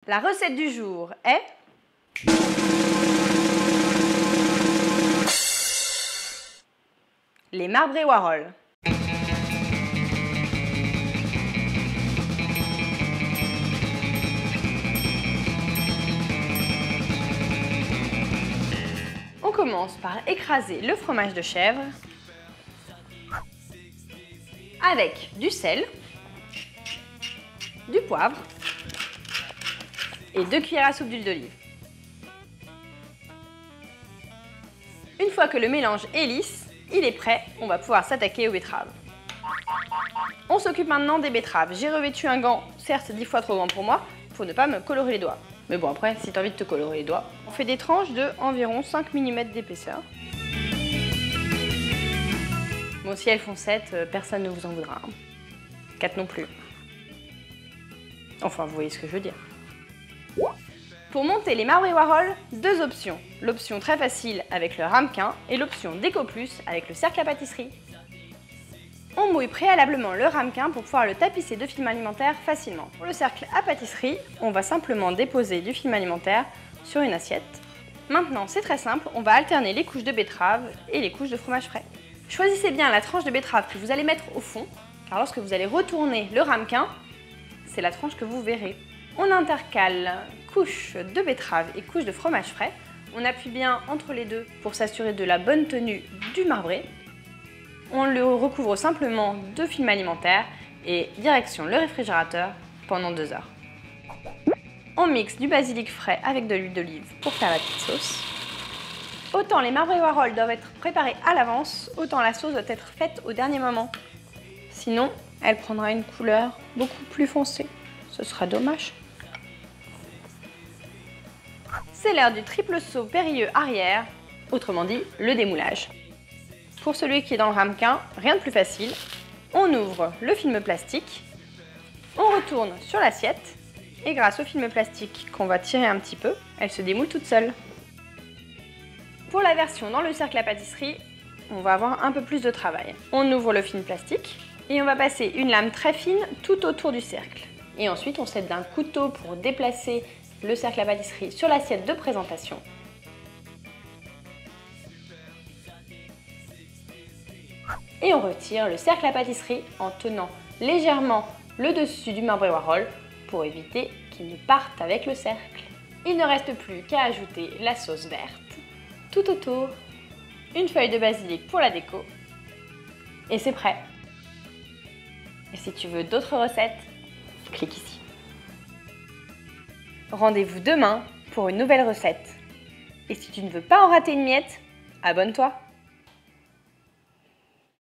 La recette du jour est les marbrés Warhol. On commence par écraser le fromage de chèvre avec du sel, du poivre et 2 cuillères à soupe d'huile d'olive. Une fois que le mélange est lisse, il est prêt, on va pouvoir s'attaquer aux betteraves. On s'occupe maintenant des betteraves. J'ai revêtu un gant, certes 10 fois trop grand pour moi, pour ne pas me colorer les doigts. Mais bon, après, si tu as envie de te colorer les doigts, on fait des tranches de environ 5 mm d'épaisseur. Bon, si elles font 7, personne ne vous en voudra. 4 non plus. Enfin, vous voyez ce que je veux dire. Pour monter les marbrés Warhol, 2 options. L'option très facile avec le ramequin et l'option Déco Plus avec le cercle à pâtisserie. On mouille préalablement le ramequin pour pouvoir le tapisser de film alimentaire facilement. Pour le cercle à pâtisserie, on va simplement déposer du film alimentaire sur une assiette. Maintenant, c'est très simple, on va alterner les couches de betterave et les couches de fromage frais. Choisissez bien la tranche de betterave que vous allez mettre au fond, car lorsque vous allez retourner le ramequin, c'est la tranche que vous verrez. On intercale couche de betterave et couche de fromage frais. On appuie bien entre les deux pour s'assurer de la bonne tenue du marbré. On le recouvre simplement de film alimentaire et direction le réfrigérateur pendant 2 heures. On mixe du basilic frais avec de l'huile d'olive pour faire la petite sauce. Autant les marbrés Warhol doivent être préparés à l'avance, autant la sauce doit être faite au dernier moment. Sinon, elle prendra une couleur beaucoup plus foncée. Ce sera dommage. C'est l'heure du triple saut périlleux arrière, autrement dit le démoulage. Pour celui qui est dans le ramequin, rien de plus facile. On ouvre le film plastique, on retourne sur l'assiette et grâce au film plastique qu'on va tirer un petit peu, elle se démoule toute seule. Pour la version dans le cercle à pâtisserie, on va avoir un peu plus de travail. On ouvre le film plastique et on va passer une lame très fine tout autour du cercle. Et ensuite, on s'aide d'un couteau pour déplacer le cercle à pâtisserie sur l'assiette de présentation. Et on retire le cercle à pâtisserie en tenant légèrement le dessus du marbré Warhol pour éviter qu'il ne parte avec le cercle. Il ne reste plus qu'à ajouter la sauce verte tout autour, une feuille de basilic pour la déco et c'est prêt. Et si tu veux d'autres recettes, clique ici. Rendez-vous demain pour une nouvelle recette. Et si tu ne veux pas en rater une miette, abonne-toi.